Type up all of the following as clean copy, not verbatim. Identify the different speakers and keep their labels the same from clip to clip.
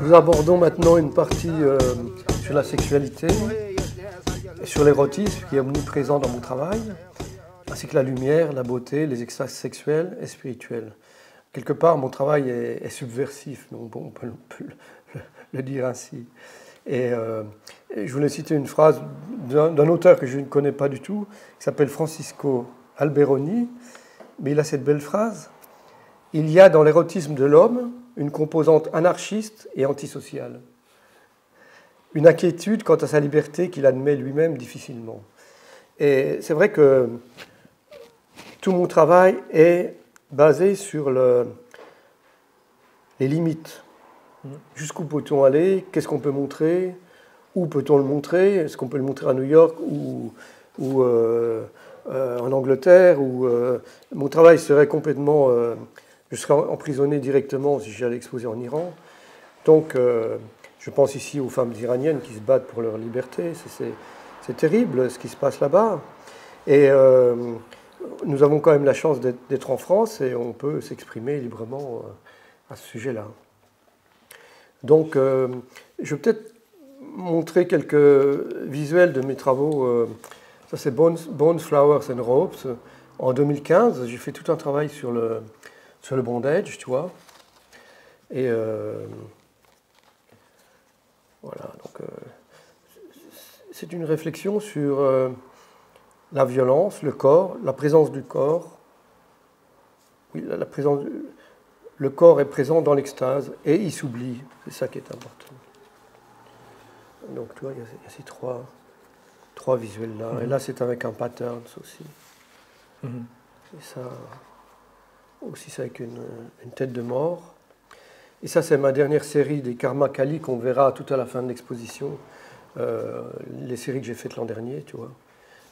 Speaker 1: Nous abordons maintenant une partie sur la sexualité, sur l'érotisme qui est omniprésent dans mon travail, ainsi que la lumière, la beauté, les extases sexuelles et spirituelles. Quelque part, mon travail est subversif, on peut le dire ainsi. Et je voulais citer une phrase d'un auteur que je ne connais pas du tout, qui s'appelle Francisco Alberoni, mais il a cette belle phrase: « Il y a dans l'érotisme de l'homme une composante anarchiste et antisociale, une inquiétude quant à sa liberté qu'il admet lui-même difficilement. » Et c'est vrai que tout mon travail est basé sur les limites. Jusqu'où peut-on aller? Qu'est-ce qu'on peut montrer? Où peut-on le montrer? Est-ce qu'on peut le montrer à New York ou en Angleterre? Mon travail serait complètement... je serais emprisonné directement si j'allais exposer en Iran. Donc, je pense ici aux femmes iraniennes qui se battent pour leur liberté. C'est terrible ce qui se passe là-bas. Et nous avons quand même la chance d'être en France et on peut s'exprimer librement à ce sujet-là. Donc, je vais peut-être montrer quelques visuels de mes travaux. Ça, c'est Bones, Flowers and Ropes. En 2015, j'ai fait tout un travail sur le bondage, tu vois. Et voilà, donc c'est une réflexion sur la violence, le corps, la présence du corps. Oui, la présence... Le corps est présent dans l'extase et il s'oublie. C'est ça qui est important. Donc, tu vois, il y a ces trois visuels-là. Et là, c'est avec un pattern aussi. Et ça, aussi, c'est avec une tête de mort. Et ça, c'est ma dernière série des Karma Kali qu'on verra tout à la fin de l'exposition. Les séries que j'ai faites l'an dernier, tu vois.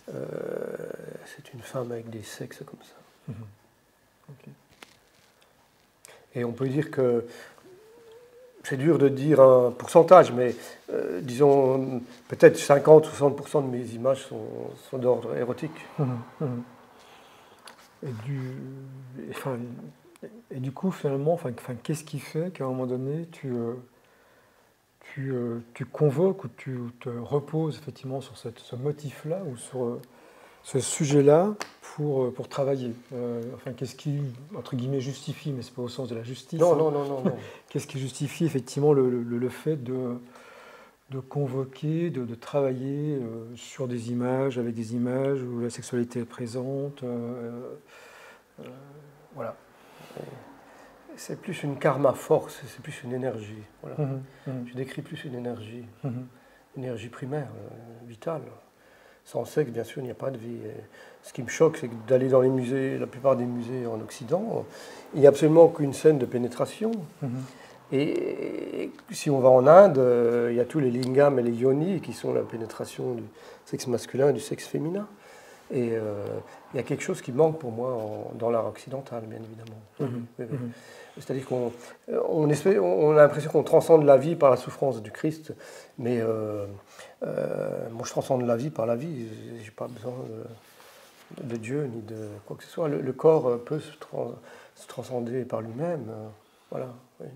Speaker 1: C'est une femme avec des sexes comme ça.
Speaker 2: Okay.
Speaker 1: Et on peut dire que c'est dur de dire un pourcentage, mais disons peut-être 50-60% de mes images sont d'ordre érotique.
Speaker 2: Et du coup, finalement, qu'est-ce qui fait qu'à un moment donné, tu convoques ou tu te reposes effectivement sur ce motif-là ou sur ce sujet-là pour travailler. Qu'est-ce qui, entre guillemets, justifie, mais ce n'est pas au sens de la justice.
Speaker 1: Non.
Speaker 2: Qu'est-ce qui justifie effectivement le fait de convoquer, de travailler sur des images, avec des images où la sexualité est présente.
Speaker 1: Voilà. C'est plus une karma force, c'est plus une énergie. Voilà. Je décris plus une énergie, énergie primaire, vitale. Sans sexe, bien sûr, il n'y a pas de vie. Et ce qui me choque, c'est d'aller dans les musées, la plupart des musées en Occident, il n'y a absolument qu'une scène de pénétration. Et si on va en Inde, il y a tous les lingam et les yoni qui sont la pénétration du sexe masculin et du sexe féminin. Et il y a quelque chose qui manque pour moi dans l'art occidental, bien évidemment. C'est-à-dire qu'on a l'impression qu'on transcende la vie par la souffrance du Christ, mais moi je transcende la vie par la vie. Je n'ai pas besoin de Dieu ni de quoi que ce soit. Le corps peut se transcender par lui-même. Voilà. Oui.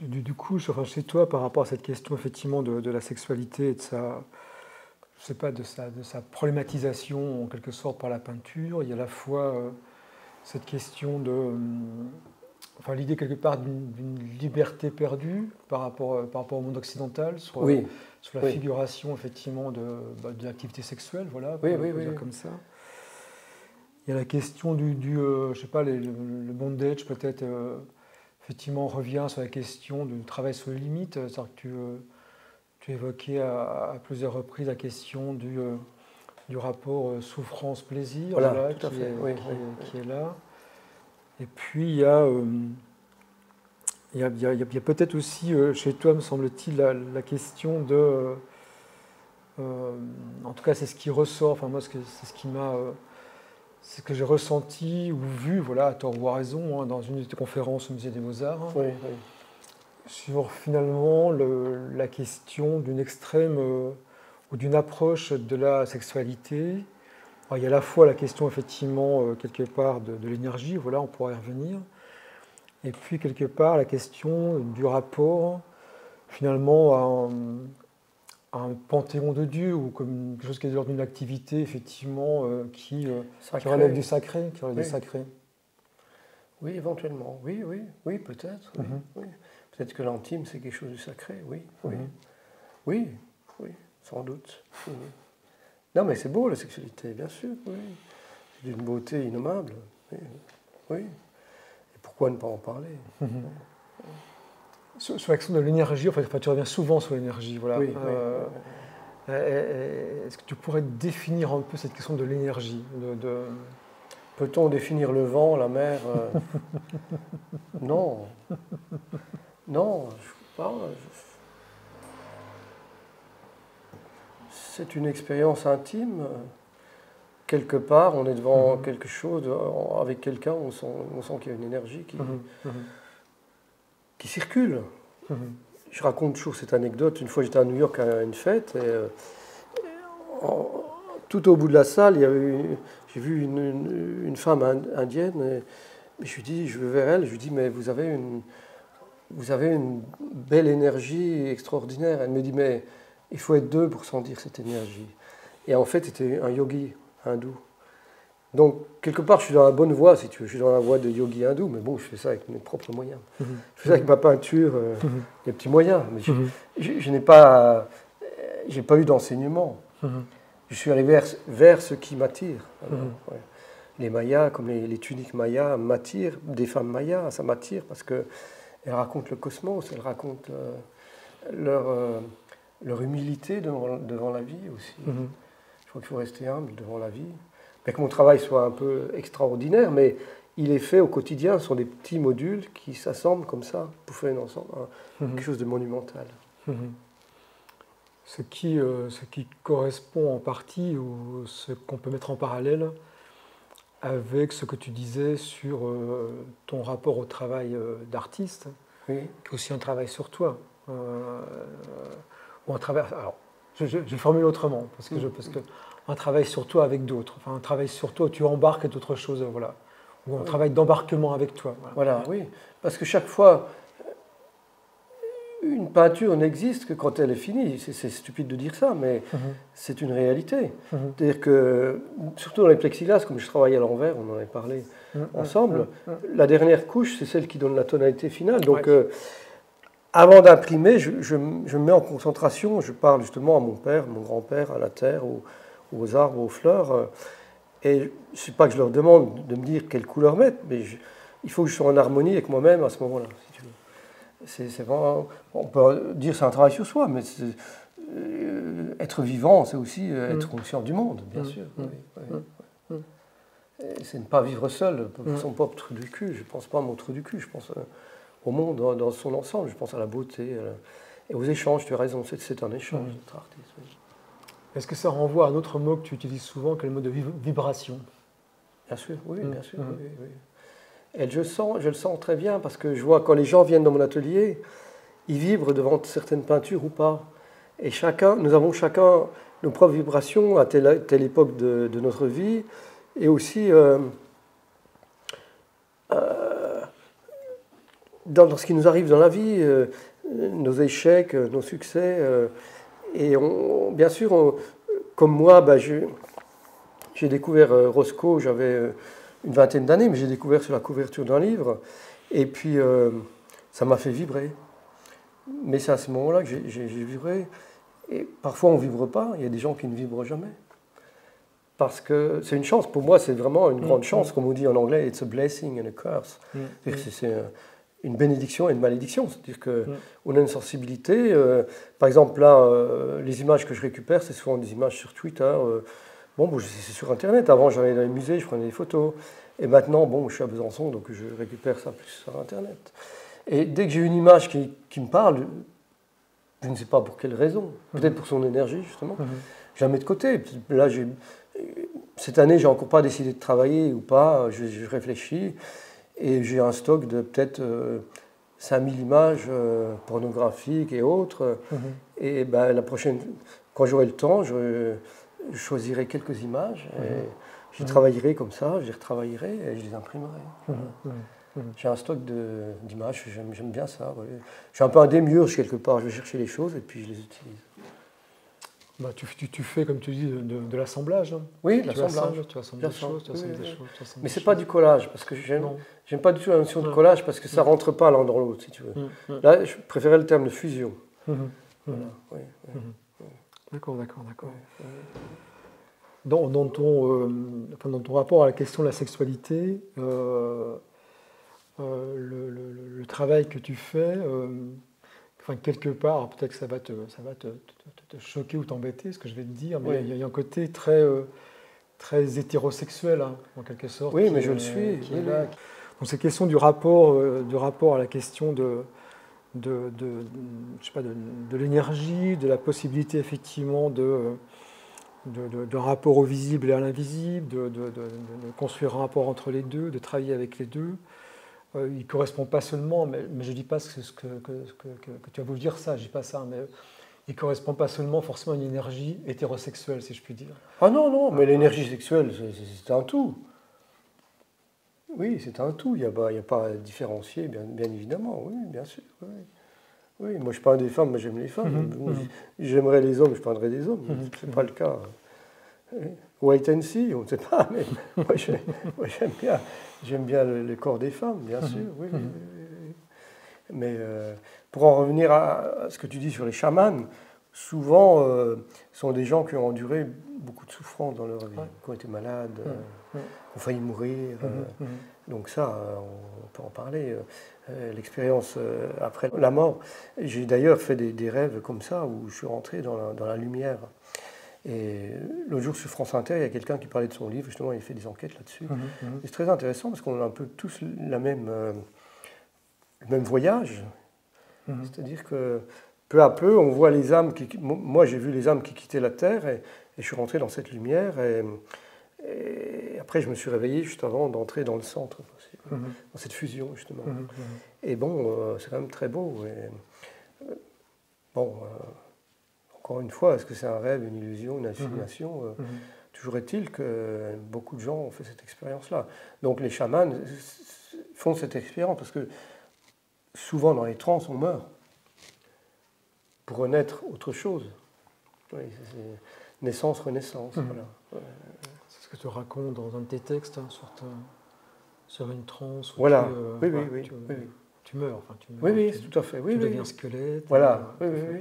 Speaker 2: Du coup, chez toi, par rapport à cette question effectivement de la sexualité et de sa... je sais pas, de sa problématisation en quelque sorte par la peinture, il y a à la fois cette question de... l'idée quelque part d'une liberté perdue par rapport au monde occidental, sur la figuration effectivement de l'activité sexuelle, voilà, pour dire comme ça. Il y a la question je sais pas, le bondage peut-être, effectivement revient sur la question du travail sur les limites, c'est-à-dire que tu évoquais à plusieurs reprises la question du rapport souffrance-plaisir,
Speaker 1: voilà,
Speaker 2: qui est là. Et puis il y a peut-être aussi chez toi, me semble-t-il, la question de... en tout cas, c'est ce qui ressort, enfin moi, c'est ce que j'ai ressenti ou vu, voilà, à tort ou à raison, dans une des conférences au Musée des Beaux-Arts. Sur finalement la question d'une extrême ou d'une approche de la sexualité. Alors, il y a à la fois la question, effectivement, quelque part, de l'énergie, voilà, on pourra y revenir, et puis, quelque part, la question du rapport, finalement, à un panthéon de Dieu, ou comme quelque chose qui est de l'ordre d'une activité, effectivement, qui relève du sacré, qui relève du sacré.
Speaker 1: Oui, éventuellement. Oui, oui, oui, peut-être. Oui, oui. Peut-être que l'intime, c'est quelque chose de sacré, oui, oui. Oui, oui, sans doute. Oui. Non, mais c'est beau, la sexualité, bien sûr, oui. C'est d'une beauté innommable. Oui, oui. Et pourquoi ne pas en parler?
Speaker 2: Sur la question de l'énergie, enfin, tu reviens souvent sur l'énergie, voilà.
Speaker 1: Oui,
Speaker 2: Est-ce que tu pourrais définir un peu cette question de l'énergie
Speaker 1: Peut-on définir le vent, la mer Non. Non, je ne sais pas. C'est une expérience intime. Quelque part, on est devant quelque chose, avec quelqu'un, on sent qu'il y a une énergie qui circule. Je raconte toujours cette anecdote. Une fois, j'étais à New York à une fête, et tout au bout de la salle, j'ai vu une femme indienne, et je lui dis, je vais vers elle, je lui dis, mais vous avez une belle énergie extraordinaire. Elle me dit, mais il faut être deux pour sentir cette énergie. Et en fait, c'était un yogi hindou. Donc, quelque part, je suis dans la bonne voie, si tu veux. Je suis dans la voie de yogi hindou, mais bon, je fais ça avec mes propres moyens. Je fais ça avec ma peinture, des petits moyens. Mais je n'ai pas, j'ai pas eu d'enseignement. Je suis allé vers ce qui m'attire. Ouais. Les mayas, comme les tuniques mayas, m'attirent. Des femmes mayas, ça m'attire parce qu'elles racontent le cosmos, elles racontent leur humilité devant la vie aussi. Je crois qu'il faut rester humble devant la vie. Bien que mon travail soit un peu extraordinaire, mais il est fait au quotidien. Ce sont des petits modules qui s'assemblent comme ça pour faire quelque chose de monumental.
Speaker 2: Ce qui correspond en partie, ou ce qu'on peut mettre en parallèle avec ce que tu disais sur ton rapport au travail d'artiste, qui est aussi un travail sur toi. Ou un travail, alors, je formule autrement, parce que un travail sur toi avec d'autres, enfin un travail sur toi où tu embarques d'autres choses, voilà, ou un travail d'embarquement avec toi.
Speaker 1: Voilà, oui, parce que chaque fois, une peinture n'existe que quand elle est finie. C'est stupide de dire ça, mais c'est une réalité. C'est-à-dire que, surtout dans les plexiglas, comme je travaille à l'envers, on en avait parlé ensemble, la dernière couche, c'est celle qui donne la tonalité finale. Donc, avant d'imprimer, je me mets en concentration, je parle justement à mon père, mon grand-père, à la terre, aux arbres, aux fleurs. Et je ne sais pas que je leur demande de me dire quelle couleur mettre, mais il faut que je sois en harmonie avec moi-même à ce moment-là, si tu veux. C'est vraiment, on peut dire que c'est un travail sur soi, mais être vivant, c'est aussi être conscient du monde, bien sûr. C'est ne pas vivre seul pour son propre trou du cul. Je ne pense pas à mon trou du cul, je pense au monde dans son ensemble, je pense à la beauté et aux échanges. Tu as raison, c'est un échange d'être artiste. Oui.
Speaker 2: Est-ce que ça renvoie à un autre mot que tu utilises souvent, qui est le mot de vibration?
Speaker 1: Bien sûr, oui, bien sûr. Oui. Et je le sens très bien, parce que je vois quand les gens viennent dans mon atelier, ils vibrent devant certaines peintures ou pas. Et nous avons chacun nos propres vibrations à telle époque de notre vie, et aussi dans ce qui nous arrive dans la vie, nos échecs, nos succès. Et bien sûr, comme moi, j'ai découvert Roscoe, j'avais une vingtaine d'années, mais j'ai découvert sur la couverture d'un livre. Et puis, ça m'a fait vibrer. Mais c'est à ce moment-là que j'ai vibré. Et parfois, on ne vibre pas. Il y a des gens qui ne vibrent jamais. Parce que c'est une chance. Pour moi, c'est vraiment une grande chance. Comme on dit en anglais, it's a blessing and a curse. C'est une bénédiction et une malédiction. C'est-à-dire qu'on a une sensibilité. Par exemple, là, les images que je récupère, c'est souvent des images sur Twitter. C'est sur Internet. Avant, j'allais dans les musées, je prenais des photos. Et maintenant, je suis à Besançon, donc je récupère ça plus sur Internet. Et dès que j'ai une image qui me parle, je ne sais pas pour quelle raison. Peut-être pour son énergie, justement. Je la mets de côté. Là, cette année, j'ai encore pas décidé de travailler ou pas. Je réfléchis. Et j'ai un stock de peut-être 5000 images pornographiques et autres. Et la prochaine quand j'aurai le temps, je choisirai quelques images, et j'y travaillerai comme ça, je les retravaillerai et je les imprimerai. J'ai un stock d'images, j'aime bien ça. Ouais. Je suis un peu un démiurge quelque part, je vais chercher les choses et puis je les utilise.
Speaker 2: Bah, tu fais, comme tu dis, de l'assemblage. Hein.
Speaker 1: Oui, de l'assemblage.
Speaker 2: Tu assembles des choses, tu assembles des choses.
Speaker 1: Mais c'est pas du collage, parce que j'aime pas du tout la notion de collage, parce que ça rentre pas l'un dans l'autre, si tu veux. Là, je préférais le terme de fusion. Voilà.
Speaker 2: D'accord. Dans ton rapport à la question de la sexualité, le travail que tu fais, quelque part, peut-être que ça va te choquer ou t'embêter, ce que je vais te dire, mais il y a un côté très hétérosexuel, hein, en quelque sorte.
Speaker 1: Oui, mais je le suis.
Speaker 2: Donc cette question du rapport à la question de l'énergie, de la possibilité effectivement de rapport au visible et à l'invisible, de construire un rapport entre les deux, de travailler avec les deux. Il ne correspond pas seulement, mais je ne dis pas que tu as voulu dire ça, je ne dis pas ça, mais il ne correspond pas seulement forcément à une énergie hétérosexuelle, si je puis dire.
Speaker 1: Ah non, mais l'énergie sexuelle, c'est un tout. Oui, c'est un tout, il n'y a pas à différencier, bien évidemment, oui, bien sûr. Oui, moi je peins des femmes, mais j'aime les femmes. J'aimerais les hommes, je peindrais des hommes, ce n'est pas le cas. Wait and see, on ne sait pas, mais moi j'aime bien le corps des femmes, bien sûr, oui. Mais pour en revenir à ce que tu dis sur les chamans, souvent ce sont des gens qui ont enduré beaucoup de souffrance dans leur vie, qui ont été malades, qui ont failli mourir. Donc ça, on peut en parler. L'expérience après la mort. J'ai d'ailleurs fait des rêves comme ça, où je suis rentré dans la lumière. Et l'autre jour sur France Inter, il y a quelqu'un qui parlait de son livre, justement, il fait des enquêtes là-dessus. Et c'est très intéressant parce qu'on a un peu tous le même voyage. C'est-à-dire que peu à peu, on voit les âmes moi, j'ai vu les âmes qui quittaient la Terre et je suis rentré dans cette lumière. Et après, je me suis réveillé juste avant d'entrer dans le centre, dans cette fusion, justement. Et bon, c'est quand même très beau. Et, encore une fois, est-ce que c'est un rêve, une illusion, une hallucination Toujours est-il que beaucoup de gens ont fait cette expérience-là. Donc les chamans font cette expérience parce que souvent dans les trans, on meurt pour renaître autre chose. Oui, c'est naissance, renaissance. Voilà.
Speaker 2: C'est ce que tu racontes dans un de tes textes, hein, sur une transe.
Speaker 1: Voilà, oui.
Speaker 2: Tu meurs.
Speaker 1: Oui, tout à fait.
Speaker 2: Tu deviens squelette.
Speaker 1: Voilà, oui.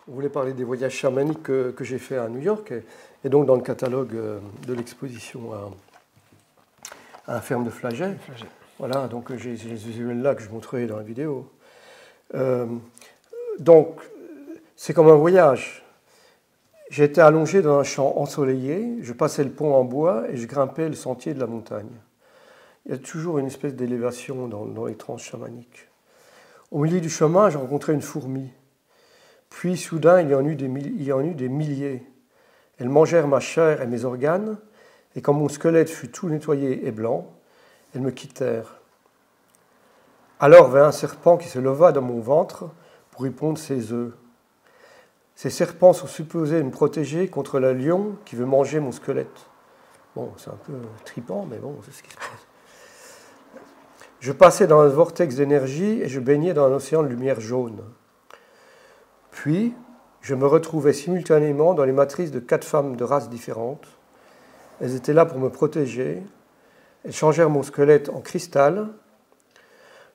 Speaker 1: On voulait parler des voyages chamaniques que j'ai fait à New York, et donc dans le catalogue de l'exposition à la ferme de Flagey. Voilà, donc j'ai ces visuels-là que je montrerai dans la vidéo. Donc, c'est comme un voyage. J'étais allongé dans un champ ensoleillé, je passais le pont en bois et je grimpais le sentier de la montagne. Il y a toujours une espèce d'élévation dans les transes chamaniques. Au milieu du chemin, j'ai rencontré une fourmi. Puis, soudain, il y en eut des milliers. Elles mangèrent ma chair et mes organes, et quand mon squelette fut tout nettoyé et blanc, elles me quittèrent. Alors vint un serpent qui se leva dans mon ventre pour y pondre ses œufs. Ces serpents sont supposés me protéger contre le lion qui veut manger mon squelette. Bon, c'est un peu tripant, mais bon, c'est ce qui se passe. Je passais dans un vortex d'énergie et je baignais dans un océan de lumière jaune. Puis, je me retrouvais simultanément dans les matrices de 4 femmes de races différentes. Elles étaient là pour me protéger. Elles changèrent mon squelette en cristal.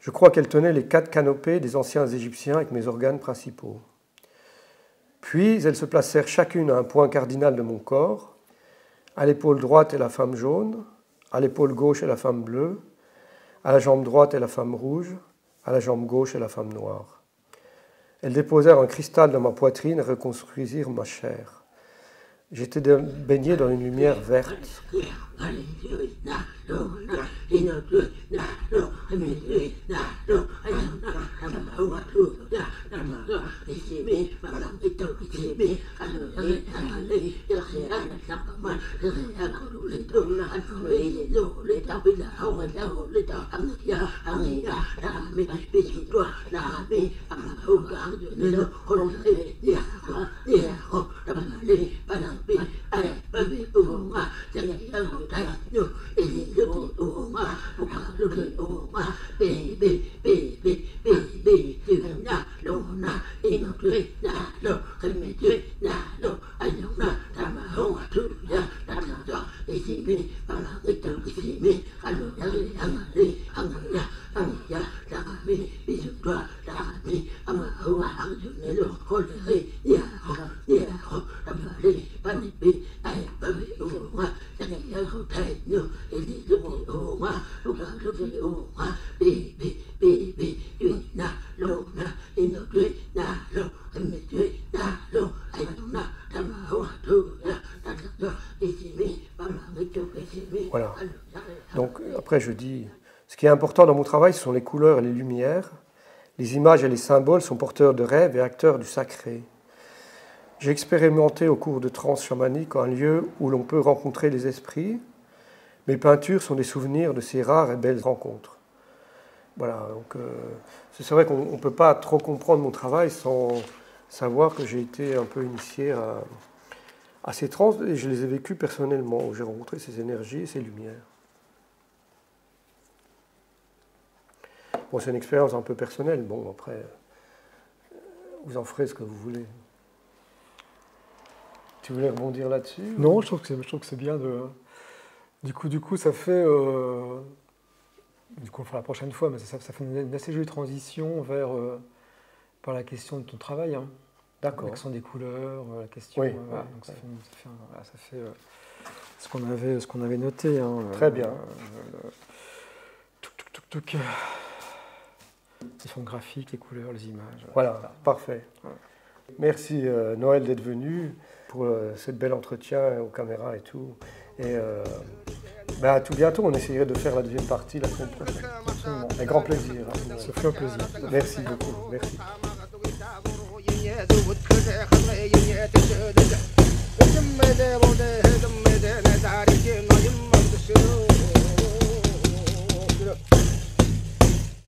Speaker 1: Je crois qu'elles tenaient les 4 canopées des anciens Égyptiens avec mes organes principaux. Puis, elles se placèrent chacune à un point cardinal de mon corps. À l'épaule droite est la femme jaune, à l'épaule gauche est la femme bleue, à la jambe droite est la femme rouge, à la jambe gauche est la femme noire. Elles déposèrent un cristal dans ma poitrine et reconstruisirent ma chair. J'étais baigné dans une lumière verte. Voilà. Donc après je dis, ce qui est important dans mon travail, ce sont les couleurs et les lumières. Les images et les symboles sont porteurs de rêves et acteurs du sacré. J'ai expérimenté au cours de transe chamanique un lieu où l'on peut rencontrer les esprits. Mes peintures sont des souvenirs de ces rares et belles rencontres. Voilà, donc c'est vrai qu'on ne peut pas trop comprendre mon travail sans savoir que j'ai été un peu initié à ces trans et je les ai vécues personnellement, où j'ai rencontré ces énergies et ces lumières. Bon, c'est une expérience un peu personnelle. Bon, après, vous en ferez ce que vous voulez. Tu voulais rebondir là-dessus?
Speaker 2: Non, je trouve que c'est bien de... Du coup, ça fait... Du coup, on fera la prochaine fois, mais ça fait une assez jolie transition vers par la question de ton travail. Hein.
Speaker 1: D'accord.
Speaker 2: La question des couleurs, la question...
Speaker 1: Oui.
Speaker 2: Donc ça fait ce qu'on avait noté. Hein,
Speaker 1: très bien.
Speaker 2: Les fonds graphiques, les couleurs, les images.
Speaker 1: Voilà, parfait. Ouais. Merci Noël d'être venu pour ce bel entretien aux caméras et tout. Et à tout bientôt, on essayerait de faire la deuxième partie la semaine prochaine.
Speaker 2: Absolument.
Speaker 1: Avec grand plaisir.
Speaker 2: Ça fait un plaisir.
Speaker 1: Merci beaucoup. Merci.